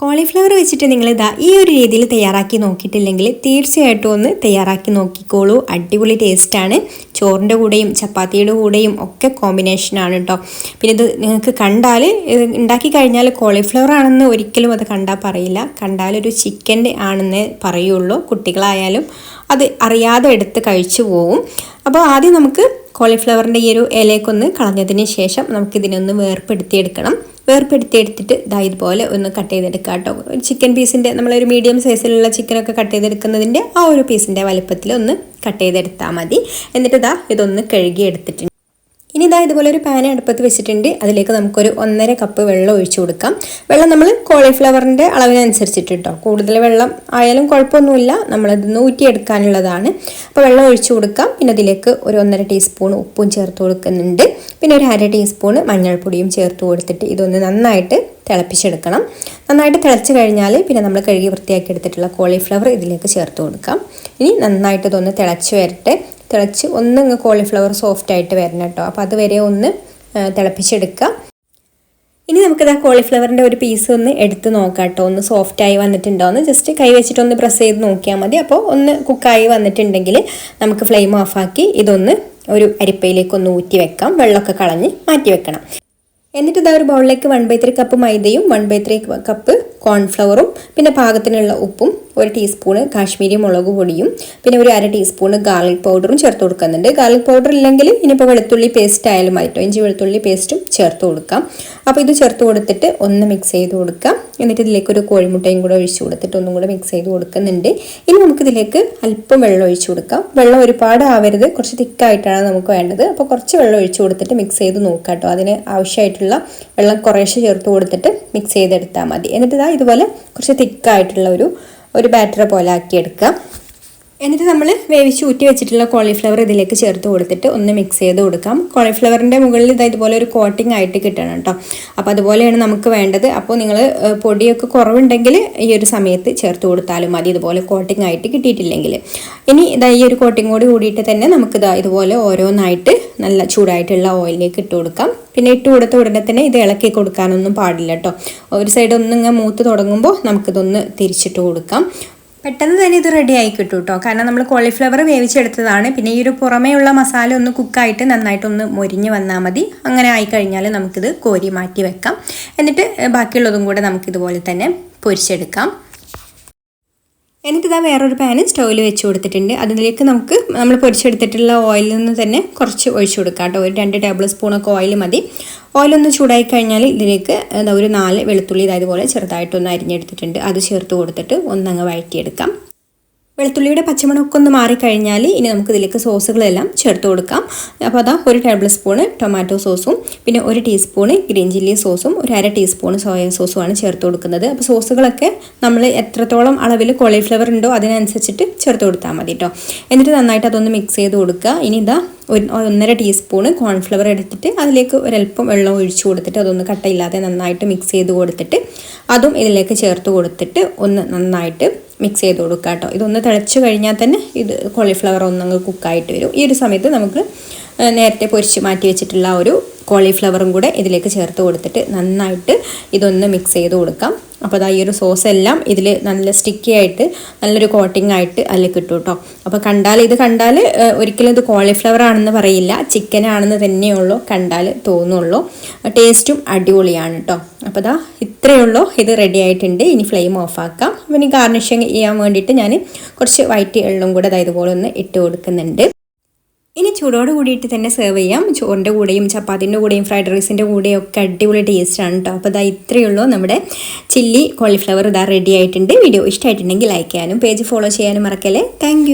Cauliflower വെച്ചിട്ട് നിങ്ങൾ ഈ ഒരു രീതിയിൽ തയ്യാറാക്കി നോക്കിയിട്ടില്ലെങ്കിൽ തീർച്ചയായിട്ടും ഒന്ന് തയ്യാറാക്കി നോക്കിക്കോളൂ. അടിപൊളി ടേസ്റ്റാണ്. ചോറിൻ്റെ കൂടെയും ചപ്പാത്തിയുടെ കൂടെയും ഒക്കെ കോമ്പിനേഷനാണ് കേട്ടോ. പിന്നെ ഇത് നിങ്ങൾക്ക് കണ്ടാൽ ഉണ്ടാക്കി കഴിഞ്ഞാൽ കോളിഫ്ലവർ ആണെന്ന് ഒരിക്കലും അത് കണ്ടാൽ പറയില്ല. കണ്ടാലൊരു ചിക്കൻ്റെ ആണെന്ന് പറയുള്ളൂ. കുട്ടികളായാലും അത് അറിയാതെ എടുത്ത് കഴിച്ചു പോവും. അപ്പോൾ ആദ്യം നമുക്ക് കോളിഫ്ലവറിൻ്റെ ഈ ഒരു ഇലയൊക്കെ കളഞ്ഞതിന് ശേഷം നമുക്കിതിനൊന്ന് വേർപ്പെടുത്തിയെടുക്കണം. വേർപ്പെടുത്തിയെടുത്തിട്ട് ഇതുപോലെ ഒന്ന് കട്ട് ചെയ്തെടുക്കുക കേട്ടോ. ചിക്കൻ പീസിൻ്റെ നമ്മളൊരു മീഡിയം സൈസിലുള്ള ചിക്കനൊക്കെ കട്ട് ചെയ്തെടുക്കുന്നതിൻ്റെ ആ ഒരു പീസിൻ്റെ വലുപ്പത്തിൽ ഒന്ന് കട്ട് ചെയ്തെടുത്താൽ മതി. എന്നിട്ട് ഇതൊന്ന് കഴുകി എടുത്തിട്ടുണ്ട്. ഇനി ഇതുപോലെ ഒരു പാൻ അടുപ്പത്ത് വെച്ചിട്ടുണ്ട്. അതിലേക്ക് നമുക്കൊരു 1.5 കപ്പ് വെള്ളം ഒഴിച്ചു കൊടുക്കാം. വെള്ളം നമ്മൾ കോളിഫ്ലവറിൻ്റെ അളവിനനുസരിച്ചിട്ട് കേട്ടോ. കൂടുതൽ വെള്ളം ആയാലും കുഴപ്പമൊന്നുമില്ല, നമ്മളത് ഊറ്റിയെടുക്കാനുള്ളതാണ്. അപ്പോൾ വെള്ളം ഒഴിച്ചു കൊടുക്കാം. പിന്നെ അതിലേക്ക് ഒരു 1.5 ടീസ്പൂൺ ഉപ്പും ചേർത്ത് കൊടുക്കുന്നുണ്ട്. പിന്നെ ഒരു 1/2 ടീസ്പൂൺ മഞ്ഞൾപ്പൊടിയും ചേർത്ത് കൊടുത്തിട്ട് ഇതൊന്ന് നന്നായിട്ട് തിളപ്പിച്ചെടുക്കണം. നന്നായിട്ട് തിളച്ച് കഴിഞ്ഞാൽ പിന്നെ നമ്മൾ കഴുകി വൃത്തിയാക്കി എടുത്തിട്ടുള്ള കോളിഫ്ലവർ ഇതിലേക്ക് ചേർത്ത് കൊടുക്കാം. ഇനി നന്നായിട്ട് ഇതൊന്ന് തിളച്ച് വരട്ടെ. തിളച്ച് ഒന്ന് കോളിഫ്ലവർ സോഫ്റ്റായിട്ട് വരണം കേട്ടോ. അപ്പോൾ അതുവരെ ഒന്ന് തിളപ്പിച്ചെടുക്കുക. ഇനി നമുക്കിത് കോളിഫ്ലവറിൻ്റെ ഒരു പീസ് ഒന്ന് എടുത്ത് നോക്കാം കേട്ടോ. ഒന്ന് സോഫ്റ്റായി വന്നിട്ടുണ്ടോ എന്ന് ജസ്റ്റ് കൈ വെച്ചിട്ടൊന്ന് പ്രസ് ചെയ്ത് നോക്കിയാൽ മതി. അപ്പോൾ ഒന്ന് കുക്കായി വന്നിട്ടുണ്ടെങ്കിൽ നമുക്ക് ഫ്ലെയിം ഓഫാക്കി ഇതൊന്ന് ഒരു അരിപ്പയിലേക്ക് ഒന്ന് ഊറ്റി വെക്കാം. വെള്ളമൊക്കെ കളഞ്ഞ് മാറ്റി വെക്കണം. എന്നിട്ട് ഒരു ബൗളിലേക്ക് 1/3 കപ്പ് മൈദയും 1/3 കപ്പ് കോൺഫ്ലവറും പിന്നെ പാകത്തിനുള്ള ഉപ്പും 1 ടീസ്പൂണ് കാശ്മീരി മുളക് പൊടിയും പിന്നെ ഒരു 1/2 ടീസ്പൂണ് ഗാർലിക് പൗഡറും ചേർത്ത് കൊടുക്കുന്നുണ്ട്. ഗാർലിക് പൗഡർ ഇല്ലെങ്കിൽ ഇനിയിപ്പോൾ വെളുത്തുള്ളി പേസ്റ്റ് ആയാലും മതിട്ടോ. ഇഞ്ചി വെളുത്തുള്ളി പേസ്റ്റും ചേർത്ത് കൊടുക്കാം. അപ്പോൾ ഇത് ചേർത്ത് കൊടുത്തിട്ട് ഒന്ന് മിക്സ് ചെയ്ത് കൊടുക്കാം. എന്നിട്ട് ഇതിലേക്ക് ഒരു കോഴിമുട്ടയും കൂടെ ഒഴിച്ചു കൊടുത്തിട്ട് ഒന്നും കൂടെ മിക്സ് ചെയ്ത് കൊടുക്കുന്നുണ്ട്. ഇനി നമുക്കിതിലേക്ക് അല്പം വെള്ളം ഒഴിച്ചു കൊടുക്കാം. വെള്ളം ഒരുപാട് ആവരുത്, കുറച്ച് തിക്കായിട്ടാണ് നമുക്ക് വേണ്ടത്. അപ്പോൾ കുറച്ച് വെള്ളം ഒഴിച്ചു കൊടുത്തിട്ട് മിക്സ് ചെയ്ത് നോക്കാം കേട്ടോ. അതിന് ആവശ്യമായിട്ടുള്ള വെള്ളം കുറേശ്ശെ ചേർത്ത് കൊടുത്തിട്ട് മിക്സ് ചെയ്തെടുത്താൽ മതി. എന്നിട്ട് ഇതുപോലെ കുറച്ച് തിക്കായിട്ടുള്ള ഒരു ബാറ്റർ പോലെ ആക്കിയെടുക്കുക. എന്നിട്ട് നമ്മൾ വേവിച്ച് ഊറ്റി വെച്ചിട്ടുള്ള കോളിഫ്ലവർ ഇതിലേക്ക് ചേർത്ത് കൊടുത്തിട്ട് ഒന്ന് മിക്സ് ചെയ്ത് കൊടുക്കാം. കോളിഫ്ലവറിൻ്റെ മുകളിൽ ഇതുപോലെ ഒരു കോട്ടിംഗ് ആയിട്ട് കിട്ടണം കേട്ടോ. അപ്പോൾ അതുപോലെയാണ് നമുക്ക് വേണ്ടത്. അപ്പോൾ നിങ്ങൾ പൊടിയൊക്കെ കുറവുണ്ടെങ്കിൽ ഈ ഒരു സമയത്ത് ചേർത്ത് കൊടുത്താലും മതി, ഇതുപോലെ കോട്ടിംഗ് ആയിട്ട് കിട്ടിയിട്ടില്ലെങ്കിൽ. ഇനി ഈ ഒരു കോട്ടിംഗ് കൂടിയിട്ട് തന്നെ നമുക്ക് ഇതുപോലെ ഓരോന്നായിട്ട് നല്ല ചൂടായിട്ടുള്ള ഓയിലിലേക്ക് ഇട്ട് കൊടുക്കാം. പിന്നെ ഇട്ട് കൊടുത്ത ഉടനെ തന്നെ ഇത് ഇളക്കി കൊടുക്കാനൊന്നും പാടില്ല കേട്ടോ. ഒരു സൈഡ് ഒന്നിങ്ങനെ മൂത്ത് തുടങ്ങുമ്പോൾ നമുക്കിതൊന്ന് തിരിച്ചിട്ട് കൊടുക്കാം. പെട്ടെന്ന് തന്നെ ഇത് റെഡി ആയി കിട്ടും കേട്ടോ. കാരണം നമ്മൾ കോളിഫ്ലവർ വേവിച്ചെടുത്തതാണ്. പിന്നെ ഈ ഒരു പുറമേയുള്ള മസാല ഒന്ന് കുക്കായിട്ട് നന്നായിട്ടൊന്ന് മൊരിഞ്ഞ് വന്നാൽ മതി. അങ്ങനെ ആയിക്കഴിഞ്ഞാൽ നമുക്കിത് കോരി മാറ്റി വെക്കാം. എന്നിട്ട് ബാക്കിയുള്ളതും കൂടെ നമുക്കിതുപോലെ തന്നെ പൊരിച്ചെടുക്കാം. എന്നിട്ട് വേറൊരു പാന് സ്റ്റൗവിൽ വെച്ച് കൊടുത്തിട്ടുണ്ട്. അതിലേക്ക് നമ്മൾ പൊരിച്ചെടുത്തിട്ടുള്ള ഓയിലിൽ നിന്ന് തന്നെ കുറച്ച് ഒഴിച്ചു കൊടുക്കാം കേട്ടോ. ഒരു 2 ടേബിൾ സ്പൂണൊക്കെ ഓയിൽ മതി. ഓയിലൊന്ന് ചൂടായി കഴിഞ്ഞാൽ ഇതിലേക്ക് ഒരു 4 വെളുത്തുള്ളി ഇതുപോലെ ചെറുതായിട്ടൊന്ന് അരിഞ്ഞെടുത്തിട്ടുണ്ട്. അത് ചേർത്ത് കൊടുത്തിട്ട് ഒന്നങ്ങ് വഴറ്റിയെടുക്കാം. വെളുത്തുള്ളിയുടെ പച്ചമണമൊക്കെ ഒന്ന് മാറിക്കഴിഞ്ഞാൽ ഇനി നമുക്കിതിലേക്ക് സോസുകളെല്ലാം ചേർത്ത് കൊടുക്കാം. അപ്പോൾ ഒരു ടേബിൾ സ്പൂണ് ടൊമാറ്റോ സോസും പിന്നെ 1 ടീസ്പൂണ് ഗ്രീൻ ചില്ലി സോസും ഒരു 1/2 ടീസ്പൂണ് സോയ സോസുമാണ് ചേർത്ത് കൊടുക്കുന്നത്. അപ്പോൾ സോസുകളൊക്കെ നമ്മൾ എത്രത്തോളം അളവിൽ കോളിഫ്ലവർ ഉണ്ടോ അതിനനുസരിച്ചിട്ട് ചേർത്ത് കൊടുത്താൽ മതി കേട്ടോ. എന്നിട്ട് നന്നായിട്ട് അതൊന്ന് മിക്സ് ചെയ്ത് കൊടുക്കുക. ഇനി 1.5 ടീസ്പൂണ് കോൺഫ്ലവർ എടുത്തിട്ട് അതിലേക്ക് ഒരല്പം വെള്ളം ഒഴിച്ചു കൊടുത്തിട്ട് അതൊന്ന് കട്ടയില്ലാതെ നന്നായിട്ട് മിക്സ് ചെയ്ത് കൊടുത്തിട്ട് അതും ഇതിലേക്ക് ചേർത്ത് കൊടുത്തിട്ട് ഒന്ന് നന്നായിട്ട് മിക്സ് ചെയ്ത് കൊടുക്കുക കേട്ടോ. ഇതൊന്ന് തിളച്ച് കഴിഞ്ഞാൽ തന്നെ ഇത് കോളിഫ്ലവർ ഒന്നങ്ങ് കുക്കായിട്ട് വരും. ഈ ഒരു സമയത്ത് നമുക്ക് നേരത്തെ പൊരിച്ച് മാറ്റി വെച്ചിട്ടുള്ള ഒരു കോളിഫ്ലവറും കൂടെ ഇതിലേക്ക് ചേർത്ത് കൊടുത്തിട്ട് നന്നായിട്ട് ഇതൊന്ന് മിക്സ് ചെയ്ത് കൊടുക്കാം. അപ്പോൾ ഈ ഒരു സോസ് എല്ലാം ഇതിൽ നല്ല സ്റ്റിക്കി ആയിട്ട് നല്ലൊരു കോട്ടിംഗ് ആയിട്ട് അതിൽ കിട്ടും കേട്ടോ. അപ്പോൾ ഇത് കണ്ടാൽ ഒരിക്കലും ഇത് കോളിഫ്ലവർ ആണെന്ന് പറയില്ല, ചിക്കൻ ആണെന്ന് തന്നെയുള്ളൂ കണ്ടാൽ തോന്നുള്ളൂ. ടേസ്റ്റും അടിപൊളിയാണ് കേട്ടോ. അപ്പോൾ ഇത്രയേ ഉള്ളൂ. ഇത് റെഡി ആയിട്ടുണ്ട്. ഇനി ഫ്ലെയിം ഓഫാക്കാം. അപ്പോൾ ഇനി ഗാർണിഷിങ് ചെയ്യാൻ വേണ്ടിയിട്ട് ഞാൻ കുറച്ച് വൈറ്റ് എള്ളും കൂടെ ഇതുപോലെ ഒന്ന് ഇട്ട് കൊടുക്കുന്നുണ്ട്. ഇനി ചൂടോട് കൂടിയിട്ട് തന്നെ സെർവ് ചെയ്യാം. ചോറിൻ്റെ കൂടെയും ചപ്പാത്തിൻ്റെ കൂടെയും ഫ്രൈഡ് റൈസിൻ്റെ കൂടെയും ഒക്കെ അടിപൊളി ടേസ്റ്റാണ് കേട്ടോ. അപ്പോൾ ഇത്രയേ ഉള്ളൂ. നമ്മുടെ ചില്ലി കോളിഫ്ലവർ റെഡി ആയിട്ടുണ്ട്. വീഡിയോ ഇഷ്ടമായിട്ടുണ്ടെങ്കിൽ ലൈക്ക് ചെയ്യാനും പേജ് ഫോളോ ചെയ്യാനും മറക്കല്ലേ. താങ്ക്